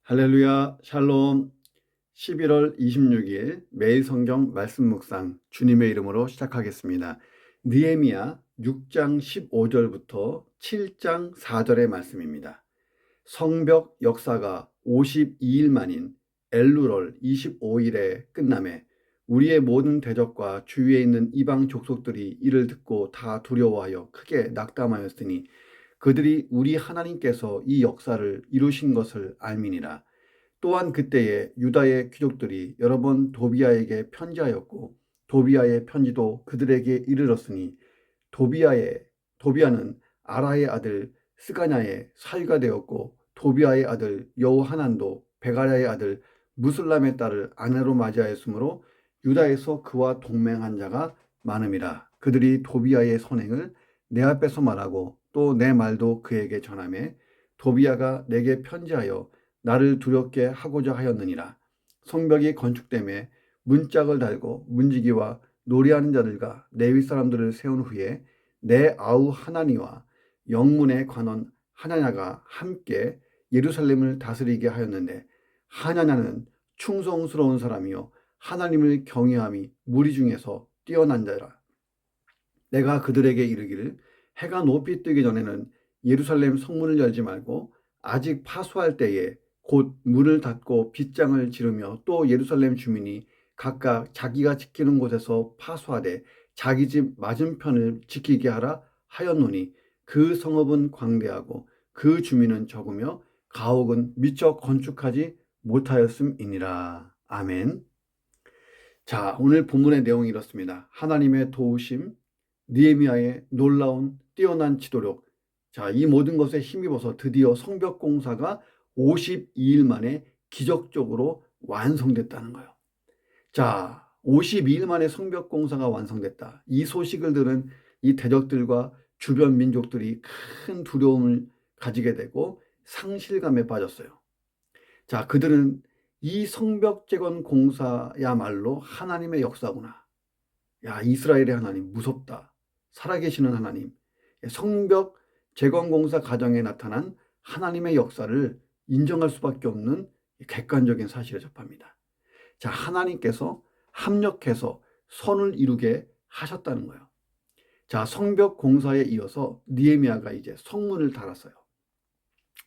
할렐루야, 샬롬. 11월 26일 매일 성경 말씀 묵상 주님의 이름으로 시작하겠습니다. 느헤미야 6장 15절부터 7장 4절의 말씀입니다. 성벽 역사가 52일 만인 엘루럴 25일에 끝남에 우리의 모든 대적과 주위에 있는 이방 족속들이 이를 듣고 다 두려워하여 크게 낙담하였으니 그들이 우리 하나님께서 이 역사를 이루신 것을 알미니라. 또한 그때에 유다의 귀족들이 여러 번 도비아에게 편지하였고 도비아의 편지도 그들에게 이르렀으니 도비아는 아라의 아들 스가냐의 사위가 되었고 도비아의 아들 여호하난도 베가랴의 아들 무슬람의 딸을 아내로 맞이하였으므로 유다에서 그와 동맹한 자가 많음이라. 그들이 도비아의 선행을 내 앞에서 말하고 또 내 말도 그에게 전하매 도비아가 내게 편지하여 나를 두렵게 하고자 하였느니라. 성벽이 건축됨에 문짝을 달고 문지기와 노래하는 자들과 레위 사람들을 세운 후에 내 아우 하나니와 영문의 관원 하나냐가 함께 예루살렘을 다스리게 하였는데 하나냐는 충성스러운 사람이요 하나님을 경외함이 무리 중에서 뛰어난 자라. 내가 그들에게 이르기를 해가 높이 뜨기 전에는 예루살렘 성문을 열지 말고 아직 파수할 때에 곧 문을 닫고 빗장을 지르며 또 예루살렘 주민이 각각 자기가 지키는 곳에서 파수하되 자기 집 맞은편을 지키게 하라 하였노니 그 성읍은 광대하고 그 주민은 적으며 가옥은 미처 건축하지 못하였음이니라. 아멘. 자, 오늘 본문의 내용이 이렇습니다. 하나님의 도우심, 느헤미야의 놀라운 뛰어난 지도력. 자, 이 모든 것에 힘입어서 드디어 성벽 공사가 52일 만에 기적적으로 완성됐다는 거예요. 자, 52일 만에 성벽 공사가 완성됐다. 이 소식을 들은 이 대적들과 주변 민족들이 큰 두려움을 가지게 되고 상실감에 빠졌어요. 자, 그들은 이 성벽 재건 공사야말로 하나님의 역사구나. 야, 이스라엘의 하나님 무섭다. 살아계시는 하나님. 성벽 재건 공사 과정에 나타난 하나님의 역사를 인정할 수밖에 없는 객관적인 사실에 접합니다. 자, 하나님께서 합력해서 선을 이루게 하셨다는 거예요. 자, 성벽 공사에 이어서 느헤미야가 이제 성문을 달았어요.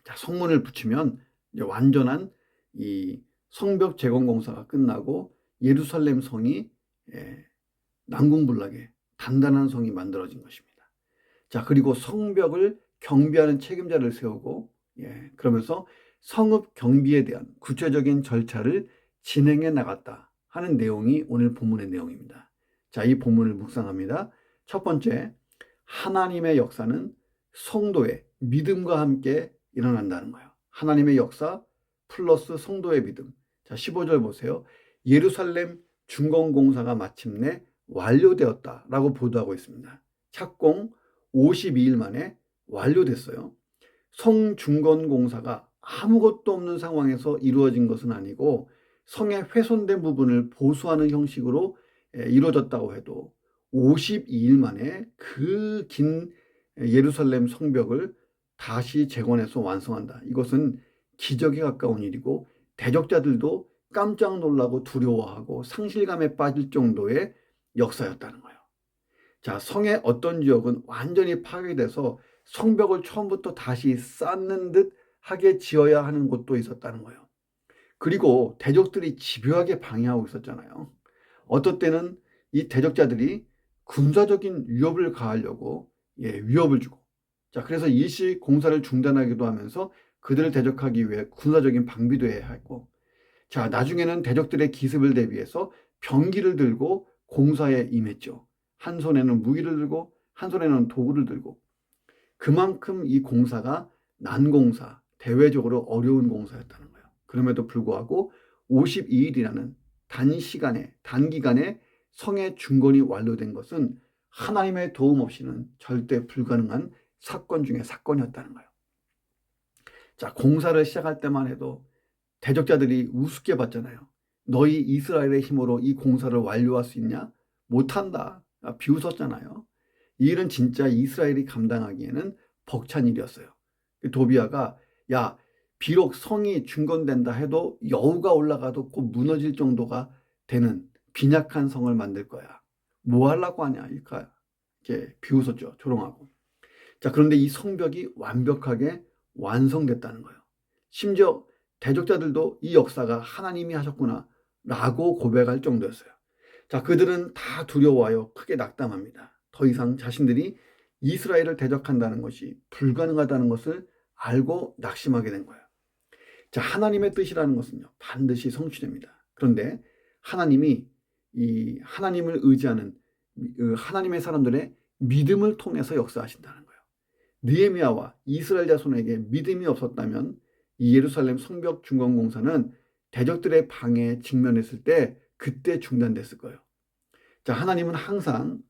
자, 성문을 붙이면 이제 완전한 이 성벽 재건 공사가 끝나고 예루살렘 성이 난공불락에 단단한 성이 만들어진 것입니다. 자, 그리고 성벽을 경비하는 책임자를 세우고 그러면서 성읍 경비에 대한 구체적인 절차를 진행해 나갔다 하는 내용이 오늘 본문의 내용입니다. 자, 이 본문을 묵상합니다. 첫 번째, 하나님의 역사는 성도의 믿음과 함께 일어난다는 거예요. 하나님의 역사 플러스 성도의 믿음. 자, 15절 보세요. 예루살렘 중건공사가 마침내 완료되었다라고 보도하고 있습니다. 착공 52일 만에 완료됐어요. 성중건 공사가 아무것도 없는 상황에서 이루어진 것은 아니고 성의 훼손된 부분을 보수하는 형식으로 이루어졌다고 해도 52일 만에 그 긴 예루살렘 성벽을 다시 재건해서 완성한다. 이것은 기적에 가까운 일이고 대적자들도 깜짝 놀라고 두려워하고 상실감에 빠질 정도의 역사였다는 거예요. 자, 성의 어떤 지역은 완전히 파괴돼서 성벽을 처음부터 다시 쌓는 듯 하게 지어야 하는 곳도 있었다는 거예요. 그리고 대적들이 집요하게 방해하고 있었잖아요. 어떨 때는 이 대적자들이 군사적인 위협을 가하려고 위협을 주고, 자, 그래서 일시 공사를 중단하기도 하면서 그들을 대적하기 위해 군사적인 방비도 해야 했고, 자, 나중에는 대적들의 기습을 대비해서 병기를 들고 공사에 임했죠. 한 손에는 무기를 들고 한 손에는 도구를 들고. 그만큼 이 공사가 난공사, 대외적으로 어려운 공사였다는 거예요. 그럼에도 불구하고 52일이라는 단기간에 성의 중건이 완료된 것은 하나님의 도움 없이는 절대 불가능한 사건 중에 사건이었다는 거예요. 자, 공사를 시작할 때만 해도 대적자들이 우습게 봤잖아요. 너희 이스라엘의 힘으로 이 공사를 완료할 수 있냐? 못한다. 비웃었잖아요. 이 일은 진짜 이스라엘이 감당하기에는 벅찬 일이었어요. 도비아가 야, 비록 성이 중건된다 해도 여우가 올라가도 꼭 무너질 정도가 되는 빈약한 성을 만들 거야. 뭐 하려고 하냐 이렇게 비웃었죠. 조롱하고. 자, 그런데 이 성벽이 완벽하게 완성됐다는 거예요. 심지어 대적자들도 이 역사가 하나님이 하셨구나 라고 고백할 정도였어요. 자, 그들은 다 두려워하여 크게 낙담합니다. 더 이상 자신들이 이스라엘을 대적한다는 것이 불가능하다는 것을 알고 낙심하게 된 거예요. 자, 하나님의 뜻이라는 것은요, 반드시 성취됩니다. 그런데 하나님이 이 하나님을 의지하는 하나님의 사람들의 믿음을 통해서 역사하신다는 거예요. 느헤미야와 이스라엘 자손에게 믿음이 없었다면 이 예루살렘 성벽 중건 공사는 대적들의 방해에 직면했을 때 그때 중단됐을 거예요. 자, 하나님은 항상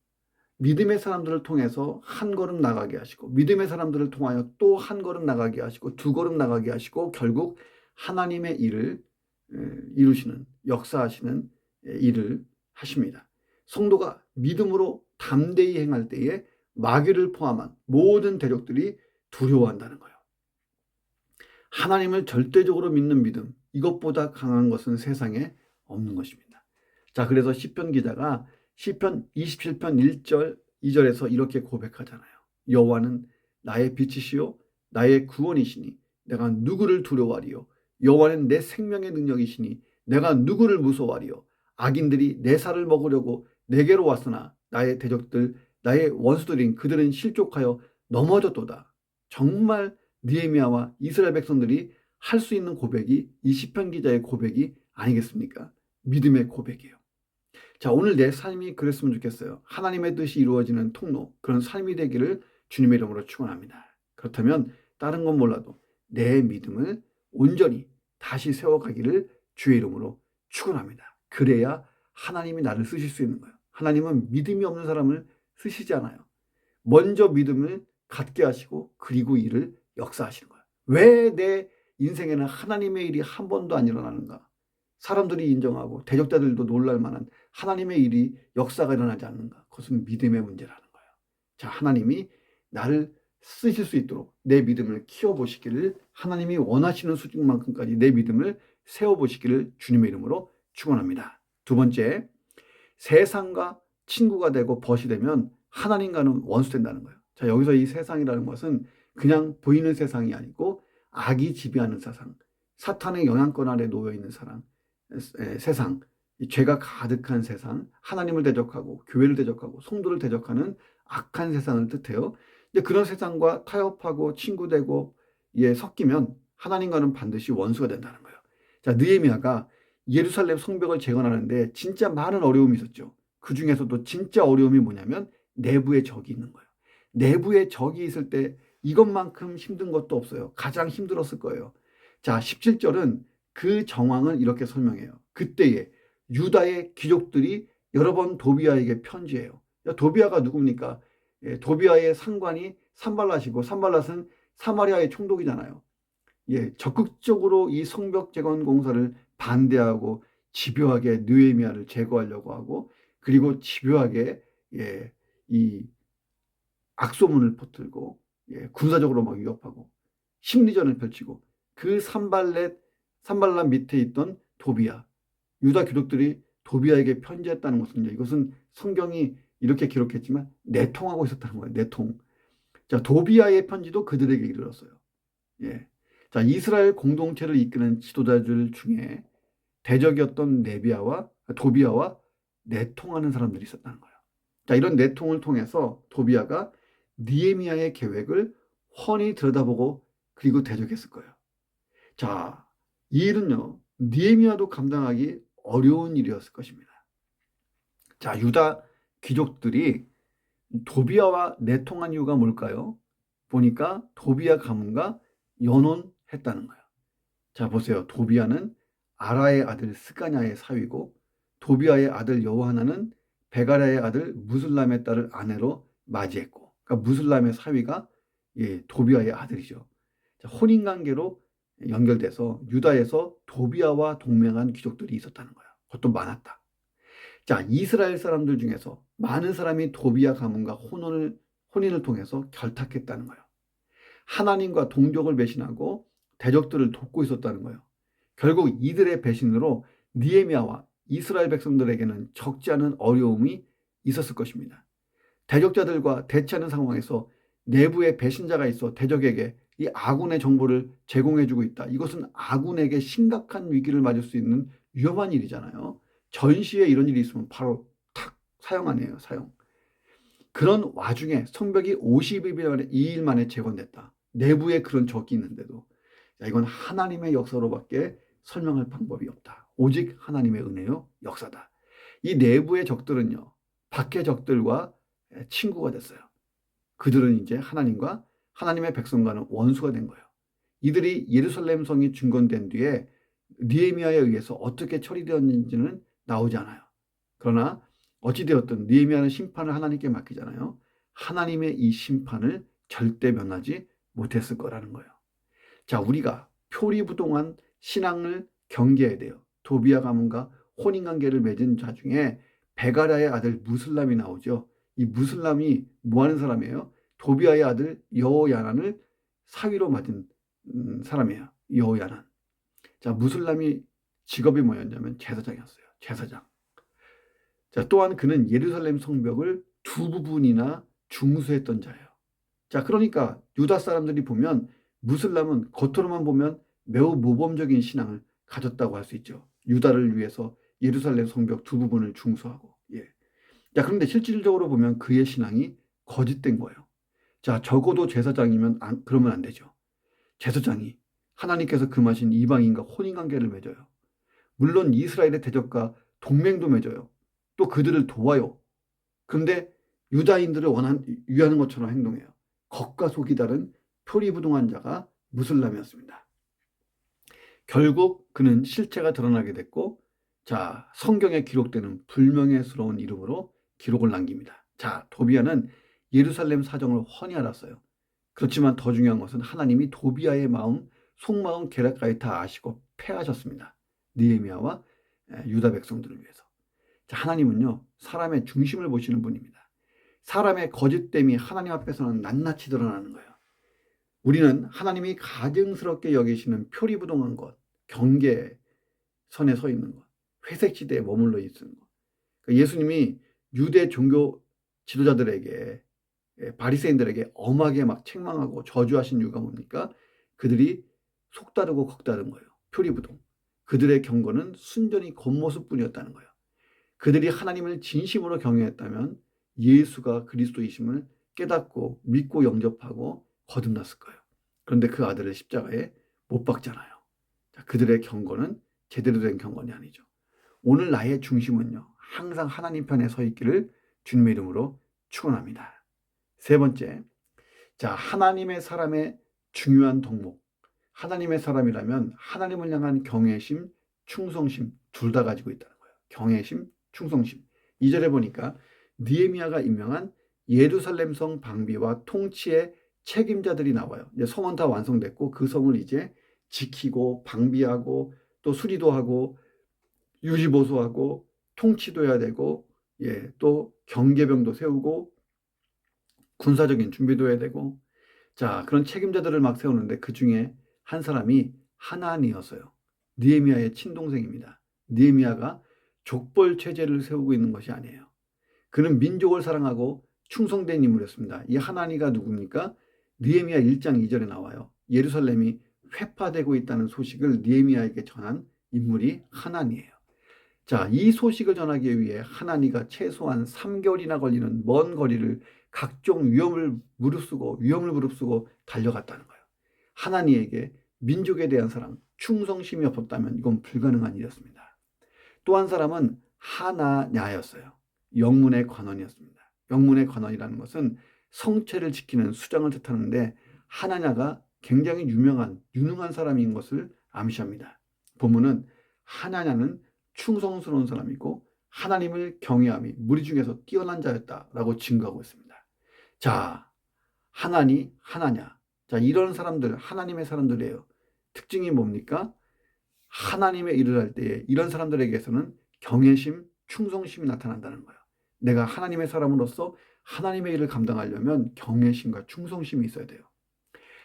믿음의 사람들을 통해서 한 걸음 나가게 하시고 믿음의 사람들을 통하여 또 한 걸음 나가게 하시고 두 걸음 나가게 하시고 결국 하나님의 일을 이루시는 역사하시는 일을 하십니다. 성도가 믿음으로 담대히 행할 때에 마귀를 포함한 모든 대적들이 두려워한다는 거예요. 하나님을 절대적으로 믿는 믿음, 이것보다 강한 것은 세상에 없는 것입니다. 자, 그래서 시편 기자가 시편 27편 1절 2절에서 이렇게 고백하잖아요. 여호와는 나의 빛이시요 나의 구원이시니 내가 누구를 두려워하리요. 여호와는 내 생명의 능력이시니 내가 누구를 무서워하리요. 악인들이 내 살을 먹으려고 내게로 왔으나 나의 대적들 나의 원수들인 그들은 실족하여 넘어졌도다. 정말 느헤미야와 이스라엘 백성들이 할 수 있는 고백이 이 시편 기자의 고백이 아니겠습니까? 믿음의 고백이에요. 자, 오늘 내 삶이 그랬으면 좋겠어요. 하나님의 뜻이 이루어지는 통로, 그런 삶이 되기를 주님의 이름으로 축원합니다. 그렇다면 다른 건 몰라도 내 믿음을 온전히 다시 세워가기를 주의 이름으로 축원합니다. 그래야 하나님이 나를 쓰실 수 있는 거예요. 하나님은 믿음이 없는 사람을 쓰시지 않아요. 먼저 믿음을 갖게 하시고 그리고 일을 역사하시는 거예요. 왜 내 인생에는 하나님의 일이 한 번도 안 일어나는가? 사람들이 인정하고 대적자들도 놀랄 만한 하나님의 일이 역사가 일어나지 않는가? 그것은 믿음의 문제라는 거예요. 자, 하나님이 나를 쓰실 수 있도록 내 믿음을 키워보시기를, 하나님이 원하시는 수준만큼까지 내 믿음을 세워보시기를 주님의 이름으로 축원합니다. 두 번째, 세상과 친구가 되고 벗이 되면 하나님과는 원수된다는 거예요. 자, 여기서 이 세상이라는 것은 그냥 보이는 세상이 아니고 악이 지배하는 세상, 사탄의 영향권 아래 놓여 있는 세상, 죄가 가득한 세상, 하나님을 대적하고 교회를 대적하고 성도를 대적하는 악한 세상을 뜻해요. 근데 그런 세상과 타협하고 친구되고 섞이면 하나님과는 반드시 원수가 된다는 거예요. 자, 느헤미야가 예루살렘 성벽을 재건하는데 진짜 많은 어려움이 있었죠. 그 중에서도 진짜 어려움이 뭐냐면 내부에 적이 있는 거예요. 내부에 적이 있을 때 이것만큼 힘든 것도 없어요. 가장 힘들었을 거예요. 자, 17절은 그 정황을 이렇게 설명해요. 그때에 유다의 귀족들이 여러 번 도비아에게 편지해요. 도비아가 누굽니까? 도비아의 상관이 산발랏이고 산발랏은 사마리아의 총독이잖아요. 적극적으로 이 성벽 재건 공사를 반대하고 집요하게 느헤미야를 제거하려고 하고, 그리고 집요하게 이 악소문을 퍼뜨리고 군사적으로 막 위협하고 심리전을 펼치고, 그 산발랏 밑에 있던 도비아, 유다 귀족들이 도비아에게 편지했다는 것은 이것은 성경이 이렇게 기록했지만 내통하고 있었다는 거예요. 내통. 자, 도비아의 편지도 그들에게 이르렀어요. 자, 이스라엘 공동체를 이끄는 지도자들 중에 대적이었던 도비아와 내통하는 사람들이 있었다는 거예요. 자, 이런 내통을 통해서 도비아가 느헤미야의 계획을 훤히 들여다보고 그리고 대적했을 거예요. 자, 이 일은요, 느헤미야도 감당하기 어려운 일이었을 것입니다. 자, 유다 귀족들이 도비아와 내통한 이유가 뭘까요? 보니까 도비아 가문과 연혼했다는 거예요. 자, 보세요. 도비아는 아라의 아들 스가냐의 사위고, 도비아의 아들 여호하나는 베가랴의 아들 무슬람의 딸을 아내로 맞이했고, 그러니까 무슬람의 사위가 도비아의 아들이죠. 자, 혼인관계로 연결돼서 유다에서 도비아와 동맹한 귀족들이 있었다는 거예요. 그것도 많았다. 자, 이스라엘 사람들 중에서 많은 사람이 도비아 가문과 혼인을 통해서 결탁했다는 거예요. 하나님과 동족을 배신하고 대적들을 돕고 있었다는 거예요. 결국 이들의 배신으로 느헤미야와 이스라엘 백성들에게는 적지 않은 어려움이 있었을 것입니다. 대적자들과 대치하는 상황에서 내부에 배신자가 있어 대적에게 이 아군의 정보를 제공해주고 있다. 이것은 아군에게 심각한 위기를 맞을 수 있는 위험한 일이잖아요. 전시에 이런 일이 있으면 바로 탁 사형 아니에요, 사형. 그런 와중에 성벽이 52일 만에 재건됐다. 내부에 그런 적이 있는데도 이건 하나님의 역사로밖에 설명할 방법이 없다. 오직 하나님의 은혜요 역사다. 이 내부의 적들은요, 밖의 적들과 친구가 됐어요. 그들은 이제 하나님과 하나님의 백성과는 원수가 된 거예요. 이들이 예루살렘 성이 중건된 뒤에 느헤미야에 의해서 어떻게 처리되었는지는 나오지 않아요. 그러나 어찌되었든 느헤미야는 심판을 하나님께 맡기잖아요. 하나님의 이 심판을 절대 면하지 못했을 거라는 거예요. 자, 우리가 표리부동한 신앙을 경계해야 돼요. 도비아 가문과 혼인관계를 맺은 자 중에 베가랴의 아들 무슬람이 나오죠. 이 무슬람이 뭐 하는 사람이에요? 도비아의 아들 여호야난을 사위로 맞은 사람이에요. 여호야난. 자, 무슬람이 직업이 뭐였냐면 제사장이었어요. 제사장. 자, 또한 그는 예루살렘 성벽을 두 부분이나 중수했던 자예요. 자, 그러니까 유다 사람들이 보면 무슬람은 겉으로만 보면 매우 모범적인 신앙을 가졌다고 할 수 있죠. 유다를 위해서 예루살렘 성벽 두 부분을 중수하고. 예. 자, 그런데 실질적으로 보면 그의 신앙이 거짓된 거예요. 자, 적어도 제사장이면 그러면 안 되죠. 제사장이 하나님께서 금하신 이방인과 혼인관계를 맺어요. 물론 이스라엘의 대적과 동맹도 맺어요. 또 그들을 도와요. 그런데 유다인들을 위하는 것처럼 행동해요. 겉과 속이 다른 표리부동한 자가 무슬람이었습니다. 결국 그는 실체가 드러나게 됐고, 자, 성경에 기록되는 불명예스러운 이름으로 기록을 남깁니다. 자, 도비아는 예루살렘 사정을 훤히 알았어요. 그렇지만 더 중요한 것은 하나님이 도비아의 마음, 속마음 계략까지 다 아시고 패하셨습니다. 느헤미야와 유다 백성들을 위해서. 자, 하나님은요, 사람의 중심을 보시는 분입니다. 사람의 거짓됨이 하나님 앞에서는 낱낱이 드러나는 거예요. 우리는 하나님이 가증스럽게 여기시는 표리부동한 것, 경계선에 서 있는 것, 회색지대에 머물러 있는 것. 예수님이 유대 종교 지도자들에게, 바리새인들에게 엄하게 막 책망하고 저주하신 이유가 뭡니까? 그들이 속다르고 겉다른 거예요. 표리부동. 그들의 경건은 순전히 겉모습뿐이었다는 거예요. 그들이 하나님을 진심으로 경외했다면 예수가 그리스도이심을 깨닫고 믿고 영접하고 거듭났을 거예요. 그런데 그 아들을 십자가에 못 박잖아요. 자, 그들의 경건은 제대로 된 경건이 아니죠. 오늘 나의 중심은요, 항상 하나님 편에 서 있기를 주님의 이름으로 축원합니다. 세 번째, 자, 하나님의 사람의 중요한 덕목. 하나님의 사람이라면 하나님을 향한 경외심, 충성심 둘 다 가지고 있다는 거예요. 경외심, 충성심. 2절에 보니까 느헤미야가 임명한 예루살렘 성 방비와 통치의 책임자들이 나와요. 이제 성은 다 완성됐고 그 성을 이제 지키고 방비하고 또 수리도 하고 유지보수하고 통치도 해야 되고, 예, 또 경계병도 세우고 군사적인 준비도 해야 되고, 자, 그런 책임자들을 막 세우는데 그 중에 한 사람이 하나니였어요. 느헤미야의 친동생입니다. 느헤미야가 족벌 체제를 세우고 있는 것이 아니에요. 그는 민족을 사랑하고 충성된 인물이었습니다. 이 하나니가 누굽니까? 느헤미야 1장 2절에 나와요. 예루살렘이 회파되고 있다는 소식을 느헤미야에게 전한 인물이 하나니예요. 자, 이 소식을 전하기 위해 하나니가 최소한 3개월이나 걸리는 먼 거리를 각종 위험을 무릅쓰고 달려갔다는 거예요. 하나니에게 민족에 대한 사랑, 충성심이 없었다면 이건 불가능한 일이었습니다. 또 한 사람은 하나냐였어요. 영문의 관원이었습니다. 영문의 관원이라는 것은 성체를 지키는 수장을 뜻하는데 하나냐가 굉장히 유능한 사람인 것을 암시합니다. 본문은 하나냐는 충성스러운 사람이고 하나님을 경외함이 무리 중에서 뛰어난 자였다라고 증거하고 있습니다. 자, 하나냐. 자, 이런 사람들, 하나님의 사람들이에요. 특징이 뭡니까? 하나님의 일을 할 때에 이런 사람들에게서는 경외심, 충성심이 나타난다는 거예요. 내가 하나님의 사람으로서 하나님의 일을 감당하려면 경외심과 충성심이 있어야 돼요.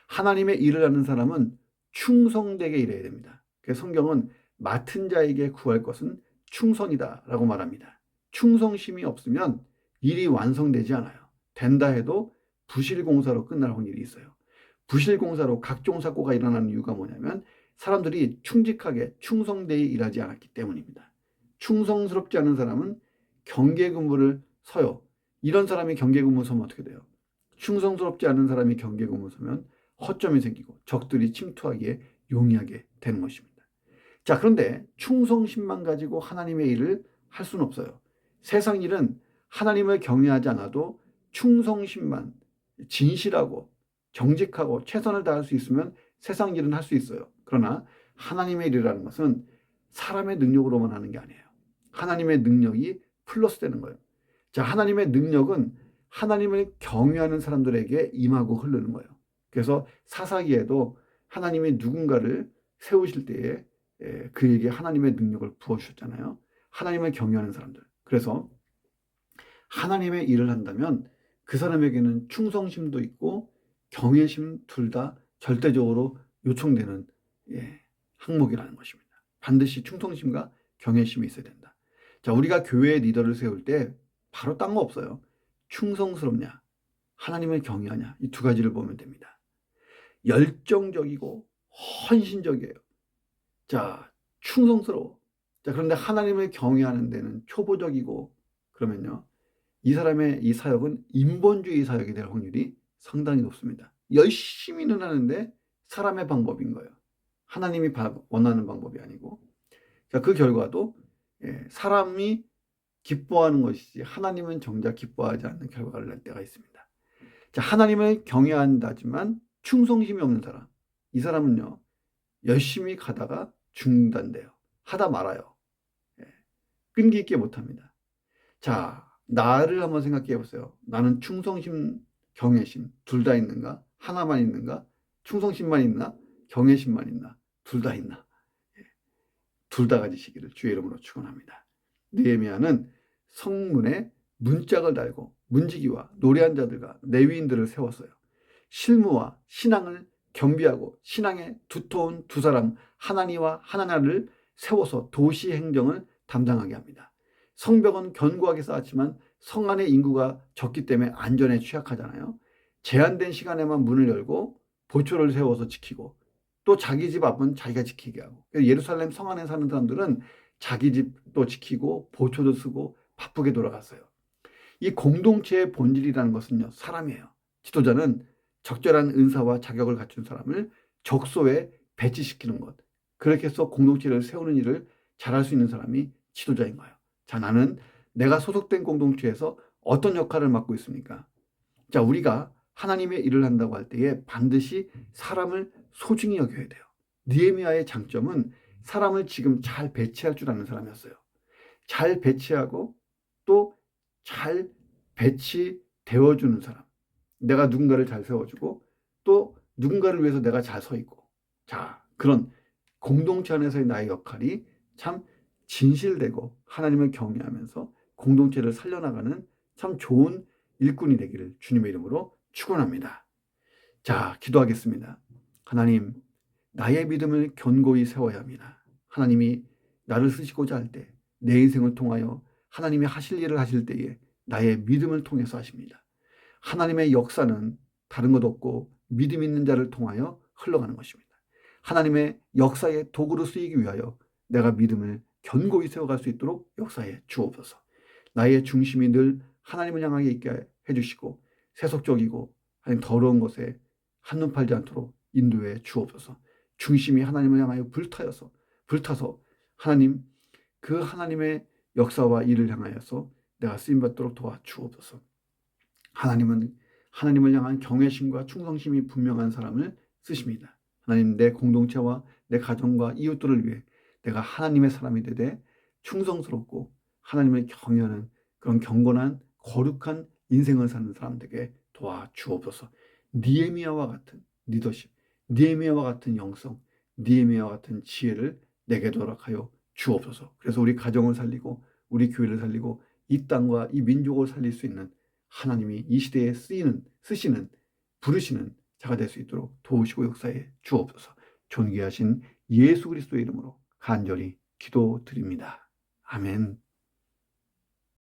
하나님의 일을 하는 사람은 충성되게 일해야 됩니다. 그래서 성경은 맡은 자에게 구할 것은 충성이다라고 말합니다. 충성심이 없으면 일이 완성되지 않아요. 된다 해도 부실공사로 끝날 확률이 있어요. 부실공사로 각종 사고가 일어나는 이유가 뭐냐면 사람들이 충직하게 충성되게 일하지 않았기 때문입니다. 충성스럽지 않은 사람은 경계근무를 서요. 이런 사람이 경계근무 서면 어떻게 돼요? 충성스럽지 않은 사람이 경계근무 서면 허점이 생기고 적들이 침투하기에 용이하게 되는 것입니다. 자, 그런데 충성심만 가지고 하나님의 일을 할 수는 없어요. 세상 일은 하나님을 경외하지 않아도 충성심만, 진실하고 정직하고 최선을 다할 수 있으면 세상 일은 할 수 있어요. 그러나 하나님의 일이라는 것은 사람의 능력으로만 하는 게 아니에요. 하나님의 능력이 플러스 되는 거예요. 자, 하나님의 능력은 하나님을 경외하는 사람들에게 임하고 흐르는 거예요. 그래서 사사기에도 하나님이 누군가를 세우실 때에 그에게 하나님의 능력을 부어주셨잖아요. 하나님을 경외하는 사람들. 그래서 하나님의 일을 한다면 그 사람에게는 충성심도 있고 경외심 둘 다 절대적으로 요청되는 항목이라는 것입니다. 반드시 충성심과 경외심이 있어야 된다. 자, 우리가 교회의 리더를 세울 때 바로 딴 거 없어요. 충성스럽냐, 하나님을 경외하냐, 이 두 가지를 보면 됩니다. 열정적이고 헌신적이에요. 자, 충성스러워. 자, 그런데 하나님을 경외하는 데는 초보적이고 그러면요, 이 사람의 이 사역은 인본주의 사역이 될 확률이 상당히 높습니다. 열심히는 하는데 사람의 방법인 거예요. 하나님이 원하는 방법이 아니고. 자, 그 결과도 사람이 기뻐하는 것이지 하나님은 정작 기뻐하지 않는 결과를 낼 때가 있습니다. 자, 하나님을 경외한다지만 충성심이 없는 사람. 이 사람은요, 열심히 가다가 중단돼요. 하다 말아요. 끈기 있게 못합니다. 자, 나를 한번 생각해 보세요. 나는 충성심, 경외심 둘 다 있는가? 하나만 있는가? 충성심만 있나? 경외심만 있나? 둘 다 있나? 둘 다 가지시기를 주의 이름으로 축원합니다. 느헤미야는 성문에 문짝을 달고 문지기와 노래한 자들과 레위인들을 세웠어요. 실무와 신앙을 겸비하고 신앙에 두터운 두 사람 하나니와 하나냐를 세워서 도시 행정을 담당하게 합니다. 성벽은 견고하게 쌓았지만 성 안의 인구가 적기 때문에 안전에 취약하잖아요. 제한된 시간에만 문을 열고 보초를 세워서 지키고 또 자기 집 앞은 자기가 지키게 하고, 예루살렘 성 안에 사는 사람들은 자기 집도 지키고 보초도 쓰고 바쁘게 돌아갔어요. 이 공동체의 본질이라는 것은요, 사람이에요. 지도자는 적절한 은사와 자격을 갖춘 사람을 적소에 배치시키는 것. 그렇게 해서 공동체를 세우는 일을 잘할 수 있는 사람이 지도자인 거예요. 자, 나는 내가 소속된 공동체에서 어떤 역할을 맡고 있습니까? 자, 우리가 하나님의 일을 한다고 할 때에 반드시 사람을 소중히 여겨야 돼요. 느헤미야의 장점은 사람을 지금 잘 배치할 줄 아는 사람이었어요. 잘 배치하고 또 잘 배치되어주는 사람. 내가 누군가를 잘 세워주고 또 누군가를 위해서 내가 잘 서 있고. 자, 그런 공동체 안에서의 나의 역할이 참 진실되고 하나님을 경외하면서 공동체를 살려나가는 참 좋은 일꾼이 되기를 주님의 이름으로 축원합니다. 자, 기도하겠습니다. 하나님, 나의 믿음을 견고히 세워야 합니다. 하나님이 나를 쓰시고자 할 때 내 인생을 통하여 하나님이 하실 일을 하실 때에 나의 믿음을 통해서 하십니다. 하나님의 역사는 다른 것 없고 믿음 있는 자를 통하여 흘러가는 것입니다. 하나님의 역사의 도구로 쓰이기 위하여 내가 믿음을 견고히 세워갈 수 있도록 역사에 주옵소서. 나의 중심이 늘 하나님을 향하게 있게 해주시고 세속적이고 아니 더러운 것에 한눈 팔지 않도록 인도해 주옵소서. 중심이 하나님을 향하여 불타서 하나님, 그 하나님의 역사와 일을 향하여서 내가 쓰임받도록 도와주옵소서. 하나님은 하나님을 향한 경외심과 충성심이 분명한 사람을 쓰십니다. 하나님, 내 공동체와 내 가정과 이웃들을 위해 내가 하나님의 사람이 되되 충성스럽고 하나님을 경외하는 그런 경건한 거룩한 인생을 사는 사람들에게 도와주옵소서. 느헤미야와 같은 리더십, 느헤미야와 같은 영성, 느헤미야와 같은 지혜를 내게 허락하여 주옵소서. 그래서 우리 가정을 살리고 우리 교회를 살리고 이 땅과 이 민족을 살릴 수 있는 하나님이 이 시대에 쓰시는 부르시는 자가 될 수 있도록 도우시고 역사에 주옵소서. 존귀하신 예수 그리스도의 이름으로 간절히 기도드립니다. 아멘.